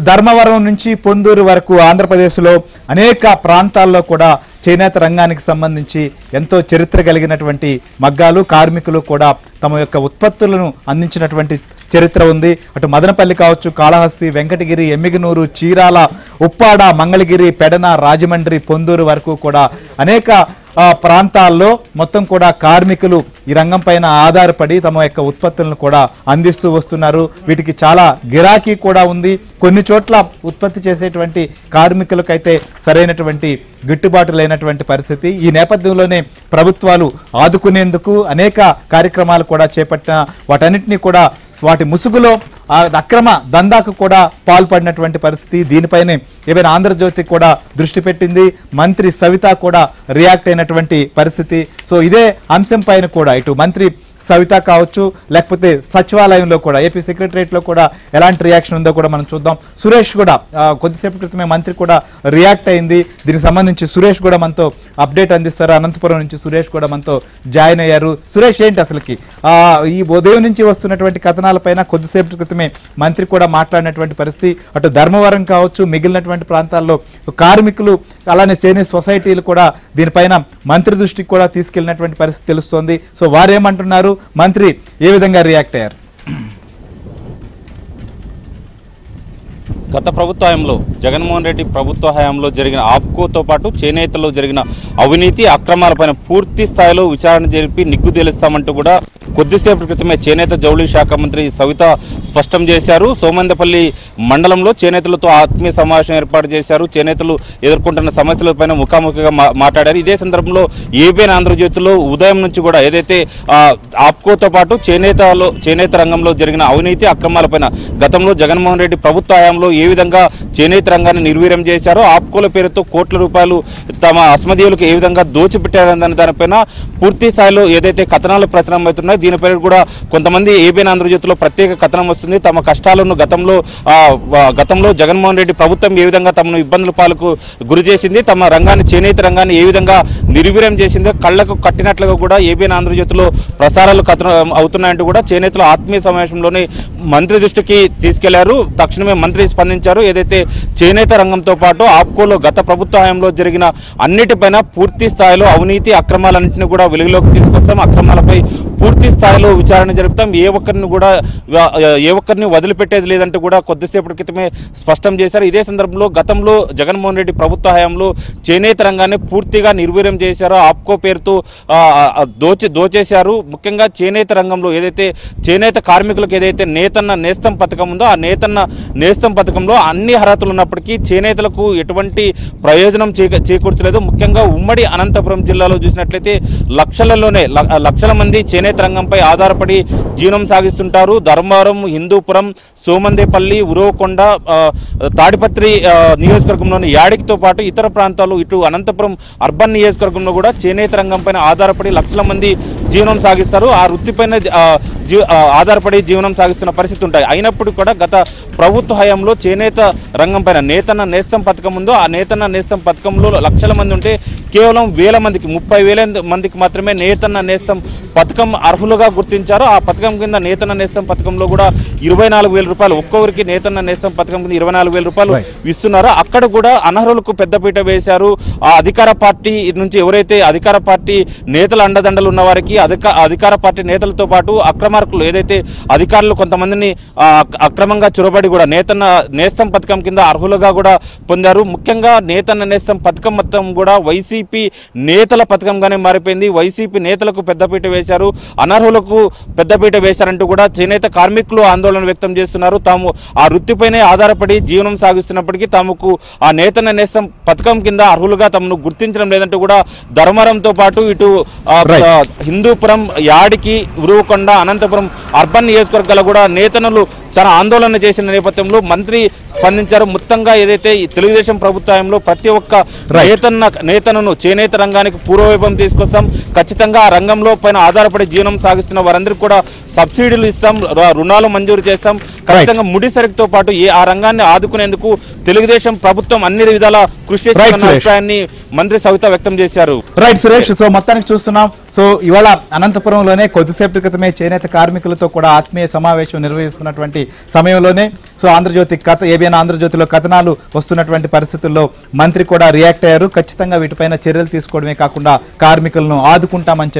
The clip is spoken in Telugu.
ధర్మవరం నుంచి పొందూరు వరకు ఆంధ్రప్రదేశ్లో అనేక ప్రాంతాల్లో కూడా చేనేత రంగానికి సంబంధించి ఎంతో చరిత్ర కలిగినటువంటి మగ్గాలు కార్మికులు కూడా తమ యొక్క ఉత్పత్తులను అందించినటువంటి చరిత్ర ఉంది. అటు మదనపల్లి కావచ్చు, కాళహస్తి, వెంకటగిరి, ఎమ్మిగనూరు, చీరాల, ఉప్పాడ, మంగళగిరి, పెడన, రాజమండ్రి, పొందూరు వరకు కూడా అనేక ప్రాంతాల్లో మొత్తం కూడా కార్మికులు ఈ రంగం పైన ఆధారపడి తమ యొక్క ఉత్పత్తులను కూడా అందిస్తూ వస్తున్నారు. వీటికి చాలా గిరాకీ కూడా ఉంది. కొన్ని చోట్ల ఉత్పత్తి చేసేటువంటి కార్మికులకైతే సరైనటువంటి గిట్టుబాటు లేనటువంటి పరిస్థితి. ఈ నేపథ్యంలోనే ప్రభుత్వాలు ఆదుకునేందుకు అనేక కార్యక్రమాలు కూడా చేపట్టిన వాటన్నిటినీ కూడా వాటి ముసుగులో అక్రమ దందాకు కూడా పాల్పడినటువంటి పరిస్థితి. దీనిపైనే ఏమైనా ఆంధ్రజ్యోతి కూడా దృష్టి పెట్టింది. మంత్రి సవిత కూడా రియాక్ట్ అయినటువంటి పరిస్థితి. సో ఇదే అంశం పైన కూడా ఇటు మంత్రి సవిత కావచ్చు, లేకపోతే సచివాలయంలో కూడా ఏపీ సెక్రటరియట్లో కూడా ఎలాంటి రియాక్షన్ ఉందో కూడా మనం చూద్దాం. సురేష్ కూడా కొద్దిసేపు క్రితమే మంత్రి కూడా రియాక్ట్ అయింది. దీనికి సంబంధించి సురేష్ కూడా మనతో అప్డేట్ అందిస్తారు. అనంతపురం నుంచి సురేష్ కూడా మనతో జాయిన్ అయ్యారు. సురేష్, ఏంటి అసలుకి ఈ ఉదయం నుంచి వస్తున్నటువంటి కథనాలపైన కొద్దిసేపు క్రితమే మంత్రి కూడా మాట్లాడినటువంటి పరిస్థితి. అటు ధర్మవరం కావచ్చు, మిగిలినటువంటి ప్రాంతాల్లో కార్మికులు అలానే చేనేత సొసైటీలు కూడా దీనిపైన మంత్రి దృష్టికి కూడా తీసుకెళ్లినటువంటి పరిస్థితి తెలుస్తోంది. సో వారేమంటున్నారు, మంత్రి ఏ విధంగా రియాక్ట్ అయ్యారు? గత ప్రభుత్వ హయాంలో జగన్మోహన్ రెడ్డి ప్రభుత్వ హయాంలో జరిగిన ఆప్కోతో పాటు చేనేతలో జరిగిన అవినీతి అక్రమాలపైన పూర్తి స్థాయిలో విచారణ జరిపి నిగ్గు తేలుస్తామంటూ కూడా కొద్దిసేపటి క్రితమే చేనేత జౌళి శాఖ మంత్రి సవిత స్పష్టం చేశారు. సోమందపల్లి మండలంలో చేనేతలతో ఆత్మీయ సమావేశం ఏర్పాటు చేశారు. చేనేతలు ఎదుర్కొంటున్న సమస్యలపైన ముఖాముఖిగా మాట్లాడారు. ఇదే సందర్భంలో ఏబిఎన్ ఆంధ్రజ్యోతిలో ఉదయం నుంచి కూడా ఏదైతే ఆప్కోతో పాటు చేనేత రంగంలో జరిగిన అవినీతి అక్రమాలపైన గతంలో జగన్మోహన్ రెడ్డి ప్రభుత్వ హయాంలో ఏ విధంగా చేనేత రంగాన్ని నిర్వీర్యం చేశారో, ఆప్కోల పేరుతో కోట్ల రూపాయలు తమ అస్మదీయులకు ఏ విధంగా దోచిపెట్టారనే దానిపైన పూర్తి స్థాయిలో ఏదైతే కథనాలు ప్రచురం అవుతున్నాయో దీనిపై కూడా కొంతమంది ఏబిఎన్ ఆంధ్రజ్యోతిలో ప్రత్యేక కథనం వస్తుంది. తమ కష్టాలను గతంలో జగన్మోహన్ రెడ్డి ప్రభుత్వం ఏ విధంగా తమను ఇబ్బందుల పాలకు గురి చేసింది, తమ రంగాన్ని చేనేత రంగాన్ని ఏ విధంగా నిర్వీర్యం చేసిందో కళ్లకు కట్టినట్లుగా కూడా ఏబిఎన్ ఆంధ్రజ్యోతిలో ప్రసారాలు కథనం అవుతున్నాయంటూ కూడా చేనేతల ఆత్మీయ సమావేశంలోనే మంత్రి దృష్టికి తీసుకెళ్లారు. తక్షణమే మంత్రి స్పందించారు. ఏదైతే చేనేత రంగంతో పాటు ఆప్కోలో గత ప్రభుత్వ హయాంలో జరిగిన అన్నిటిపైన పూర్తి స్థాయిలో అవినీతి అక్రమాలన్నింటినీ కూడా వెలుగులోకి తీసుకొస్తాం, అక్రమాలపై పూర్తి స్థాయిలో విచారణ జరుపుతాం, ఏ ఒక్కరిని వదిలిపెట్టేది లేదంటూ కూడా కొద్దిసేపటి క్రితమే స్పష్టం చేశారు. ఇదే సందర్భంలో గతంలో జగన్మోహన్ రెడ్డి ప్రభుత్వ హయాంలో చేనేత రంగాన్ని పూర్తిగా నిర్వీర్యం చేశారో, ఆప్కో పేరుతో దోచేశారు. ముఖ్యంగా చేనేత రంగంలో ఏదైతే చేనేత కార్మికులకు ఏదైతే నేతన్న నేస్తం పథకం ఉందో ఆ నేతన్న నేస్తం పథకంలో అన్ని అర్హతలు ఉన్నప్పటికీ చేనేతలకు ఎటువంటి ప్రయోజనం చేకూర్చలేదు. ముఖ్యంగా ఉమ్మడి అనంతపురం జిల్లాలో చూసినట్లయితే లక్షల మంది చేనేత రంగంపై ఆధారపడి జీవనం సాగిస్తుంటారు. ధర్మవరం, హిందూపురం, సోమందేపల్లి, ఉరవకొండ, తాడిపత్రి నియోజకవర్గంలోని యాడికితో పాటు ఇతర ప్రాంతాలు ఇటు అనంతపురం అర్బన్ నియోజకవర్గంలో కూడా చేనేత రంగంపైన ఆధారపడి లక్షల మంది జీవనం సాగిస్తారు. ఆ వృత్తిపైన ఆధారపడి జీవనం సాగిస్తున్న పరిస్థితి ఉంటాయి. అయినప్పటికీ కూడా గత ప్రభుత్వ హయాంలో చేనేత రంగం పైన నేతన్న నేస్తం పథకం ఉందో ఆ నేతన్న నేస్తం పథకంలో లక్షల మంది ఉంటే కేవలం 1000 మందికి 30,000 మందికి మాత్రమే నేతన్న నేస్తం పథకం అర్హులుగా గుర్తించారు. ఆ పథకం కింద నేతన్న నేస్తం పథకంలో కూడా 24,000 రూపాయలు ఒక్కొక్కరికి నేతన్న నేస్తం పథకం కింద 24,000 రూపాయలు ఇస్తున్నారు. అక్కడ కూడా అనర్హులకు పెద్దపీట వేశారు. ఆ అధికార పార్టీ నుంచి ఎవరైతే అధికార పార్టీ నేతల అండదండలు ఉన్న వారికి అధికార పార్టీ నేతలతో పాటు అక్రమార్కులు ఏదైతే అధికారులు కొంతమందిని అక్రమంగా చొరబడి కూడా నేతన్న నేస్తం పథకం కింద అర్హులుగా కూడా పొందారు. ముఖ్యంగా నేతన్న నేస్తం పథకం మొత్తం కూడా వైసీపీ నేతల పథకంగానే మారిపోయింది. వైసీపీ నేతలకు పెద్దపీట వేశారు, అనర్హులకు పెద్దపీట వేశారంటూ కూడా చేనేత కార్మికులు ఆందోళన వ్యక్తం చేస్తున్నారు. తాము ఆ వృత్తిపైనే ఆధారపడి జీవనం సాగిస్తున్నప్పటికీ తమకు ఆ నేతన్న నేస్తం పథకం కింద అర్హులుగా తమను గుర్తించడం లేదంటూ కూడా ధర్మవరంతో పాటు ఇటు హిందూపురం, యాడికి, ఉరువకొండ, అనంతపురం అర్బన్ నియోజకవర్గాలు కూడా నేతనులు చాలా ఆందోళన చేసిన నేపథ్యంలో మంత్రి స్పందించారు. మొత్తంగా ఏదైతే తెలుగుదేశం ప్రభుత్వంలో ప్రతి ఒక్క నేతను చేనేత రంగానికి పూర్వవైభవం తీసుకొస్తాం, ఖచ్చితంగా ఆ రంగంలో పైన ఆధారపడి జీవనం సాగిస్తున్న వారందరికీ కూడా సబ్సిడీలు ఇస్తాం, రుణాలు మంజూరు చేస్తాం, ఖచ్చితంగా ముడి సరుకుతో పాటు ఆ రంగాన్ని ఆదుకునేందుకు తెలుగుదేశం ప్రభుత్వం అన్ని విధాల కృషి చేస్తున్న అభిప్రాయాన్ని మంత్రి సవిత వ్యక్తం చేశారు. రైట్ సురేష్, సో మొత్తానికి చూస్తున్నాం సో ఇవాళ అనంతపురంలోనే కొద్దిసేపటి క్రితమే చేనేత కార్మికులతో కూడా ఆత్మీయ సమావేశం నిర్వహిస్తున్నటువంటి సమయంలోనే సో ఆంధ్రజ్యోతి ఏబిఎన్ ఆంధ్రజ్యోతిలో కథనాలు వస్తున్నటువంటి పరిస్థితుల్లో మంత్రి కూడా రియాక్ట్ అయ్యారు. ఖచ్చితంగా వీటిపైన చర్యలు తీసుకోవడమే కాకుండా కార్మికులను ఆదుకుంటామని